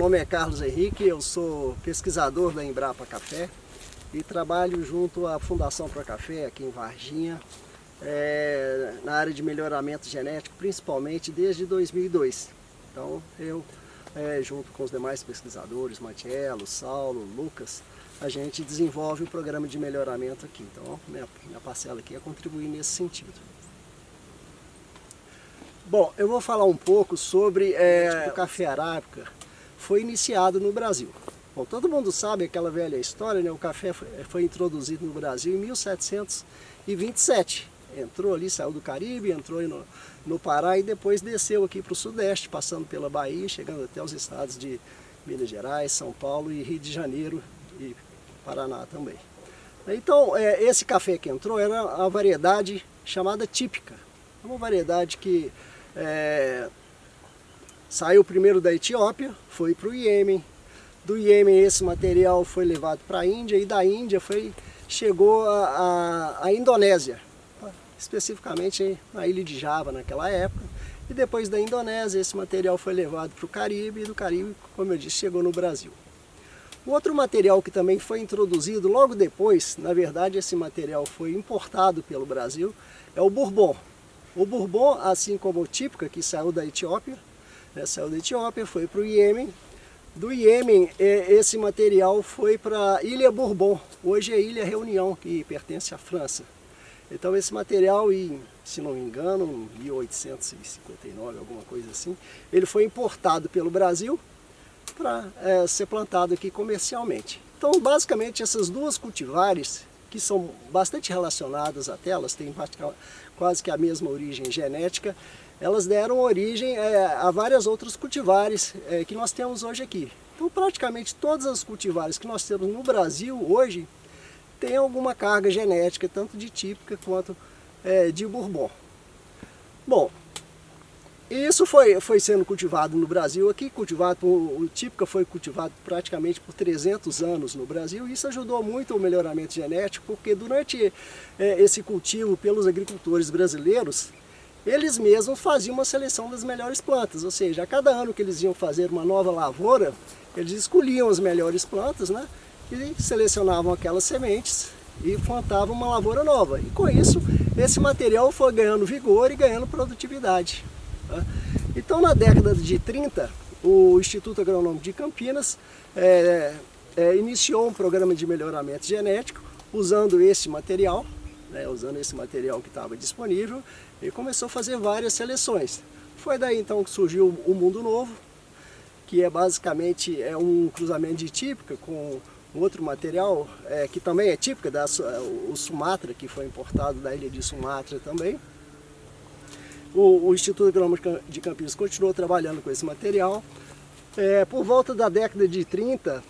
nome é Carlos Henrique, eu sou pesquisador da Embrapa Café e trabalho junto à Fundação Pro Café aqui em Varginha, na área de melhoramento genético, principalmente desde 2002. Então eu, junto com os demais pesquisadores, Matiello, Saulo, Lucas, a gente desenvolve o programa de melhoramento aqui. Então minha parcela aqui é contribuir nesse sentido. Bom, eu vou falar um pouco sobre o café arábica. Foi iniciado no Brasil. Bom, todo mundo sabe aquela velha história, né? O café foi introduzido no Brasil em 1727. Entrou ali, saiu do Caribe, entrou no Pará e depois desceu aqui para o Sudeste, passando pela Bahia, chegando até os estados de Minas Gerais, São Paulo e Rio de Janeiro e Paraná também. Então, esse café que entrou era a variedade chamada típica. É uma variedade que saiu primeiro da Etiópia, foi para o Iêmen. Do Iêmen esse material foi levado para a Índia e da Índia chegou à Indonésia, especificamente na ilha de Java naquela época. E depois da Indonésia esse material foi levado para o Caribe e do Caribe, como eu disse, chegou no Brasil. O outro material que também foi introduzido logo depois, na verdade esse material foi importado pelo Brasil, é o Bourbon. O Bourbon, assim como o típica, que saiu da Etiópia, foi para o Iêmen. Do Iêmen, esse material foi para Ilha Bourbon, hoje é Ilha Reunião, que pertence à França. Então esse material, se não me engano, em 1859, alguma coisa assim, ele foi importado pelo Brasil para ser plantado aqui comercialmente. Então basicamente essas duas cultivares, que são bastante relacionadas até, elas têm quase que a mesma origem genética, elas deram origem a várias outras cultivares que nós temos hoje aqui. Então praticamente todas as cultivares que nós temos no Brasil hoje têm alguma carga genética, tanto de típica quanto de Bourbon. Bom, isso foi sendo cultivado no Brasil aqui, o típica foi cultivado praticamente por 300 anos no Brasil, e isso ajudou muito ao melhoramento genético, porque durante esse cultivo pelos agricultores brasileiros, eles mesmos faziam uma seleção das melhores plantas, ou seja, a cada ano que eles iam fazer uma nova lavoura, eles escolhiam as melhores plantas, né, e selecionavam aquelas sementes e plantavam uma lavoura nova. E com isso, esse material foi ganhando vigor e ganhando produtividade. Então na década de 30, o Instituto Agronômico de Campinas iniciou um programa de melhoramento genético usando esse material, que estava disponível, e começou a fazer várias seleções. Foi daí então que surgiu o Mundo Novo, que basicamente um cruzamento de típica com outro material que também é típica, o Sumatra, que foi importado da ilha de Sumatra também. O Instituto Agronômico de Campinas continuou trabalhando com esse material. Por volta da década de 30,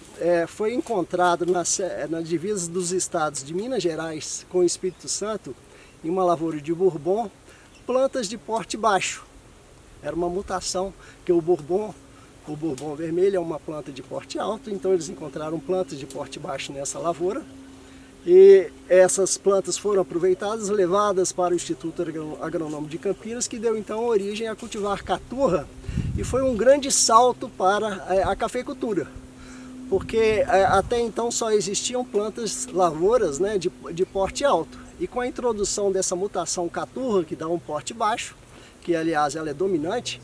foi encontrado nas divisas dos estados de Minas Gerais com o Espírito Santo, em uma lavoura de Bourbon, plantas de porte baixo. Era uma mutação, que o Bourbon vermelho é uma planta de porte alto, então eles encontraram plantas de porte baixo nessa lavoura. E essas plantas foram aproveitadas, levadas para o Instituto Agronômico de Campinas, que deu então origem a cultivar caturra, e foi um grande salto para a cafeicultura, porque até então só existiam lavouras, né, de porte alto, e com a introdução dessa mutação caturra, que dá um porte baixo, que aliás ela é dominante,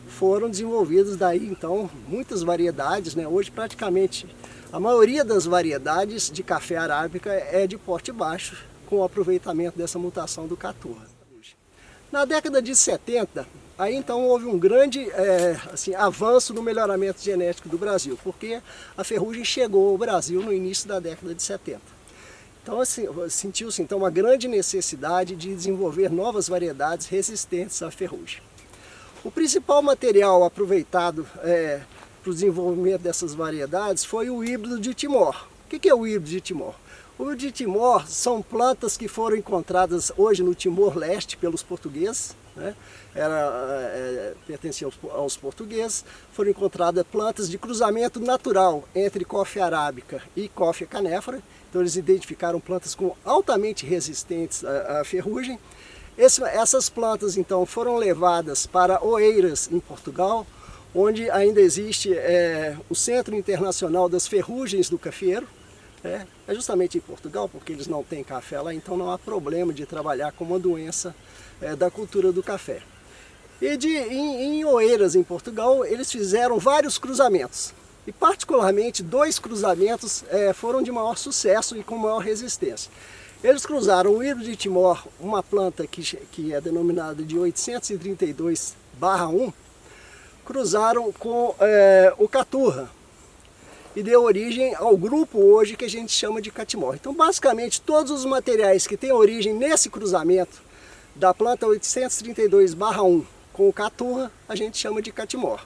foram desenvolvidas daí então muitas variedades, né? Hoje praticamente a maioria das variedades de café arábica é de porte baixo, com o aproveitamento dessa mutação do caturra. Na década de 70, aí então houve um grande avanço no melhoramento genético do Brasil, porque a ferrugem chegou ao Brasil no início da década de 70. Então sentiu-se então uma grande necessidade de desenvolver novas variedades resistentes à ferrugem. O principal material aproveitado para o desenvolvimento dessas variedades foi o híbrido de Timor. O que é o híbrido de Timor? O híbrido de Timor são plantas que foram encontradas hoje no Timor-Leste pelos portugueses, né? Pertenciam aos portugueses. Foram encontradas plantas de cruzamento natural entre coffea arábica e coffea canephora. Então eles identificaram plantas altamente resistentes à ferrugem. Essas plantas então foram levadas para Oeiras, em Portugal, onde ainda existe o Centro Internacional das Ferrugens do Cafeiro. É justamente em Portugal, porque eles não têm café lá, então não há problema de trabalhar com uma doença da cultura do café. E em Oeiras, em Portugal, eles fizeram vários cruzamentos. E particularmente 2 cruzamentos foram de maior sucesso e com maior resistência. Eles cruzaram o híbrido de Timor, uma planta que é denominada de 832/1, cruzaram com o Caturra e deu origem ao grupo hoje que a gente chama de Catimor. Então basicamente todos os materiais que têm origem nesse cruzamento da planta 832/1 com o Caturra, a gente chama de Catimor.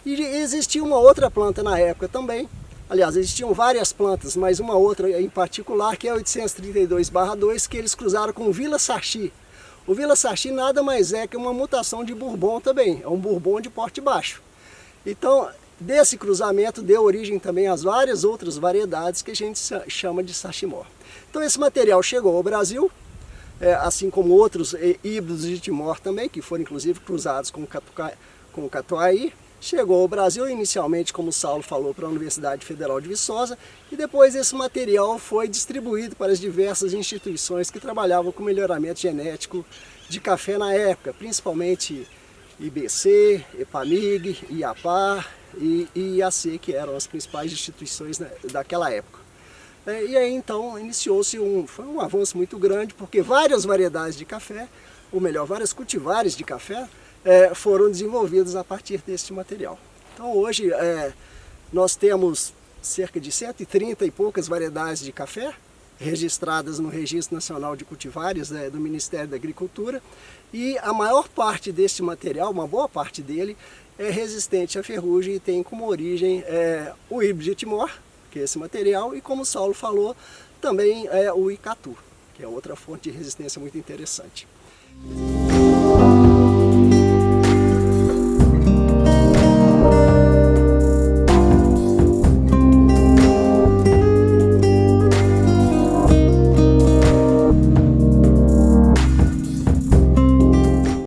E existia uma outra planta na época também, aliás, existiam várias plantas, mas uma outra em particular, que é a 832/2, que eles cruzaram com o Vila Sachi. O Vila Sachi nada mais é que uma mutação de Bourbon também, é um Bourbon de porte baixo. Então, desse cruzamento deu origem também às várias outras variedades que a gente chama de Sachimor. Então esse material chegou ao Brasil, assim como outros híbridos de Timor também, que foram inclusive cruzados com o Catuai. Chegou ao Brasil inicialmente, como o Saulo falou, para a Universidade Federal de Viçosa, e depois esse material foi distribuído para as diversas instituições que trabalhavam com melhoramento genético de café na época, principalmente IBC, EPAMIG, IAPAR e IAC, que eram as principais instituições daquela época. E aí então iniciou-se foi um avanço muito grande, porque várias variedades de café, ou melhor, várias cultivares de café, foram desenvolvidas a partir deste material. Então hoje nós temos cerca de 130 e poucas variedades de café registradas no Registro Nacional de Cultivares do Ministério da Agricultura, e a maior parte deste material, uma boa parte dele, é resistente à ferrugem e tem como origem o híbrido de Timor, que é esse material, e como o Saulo falou, também o Icatu, que é outra fonte de resistência muito interessante.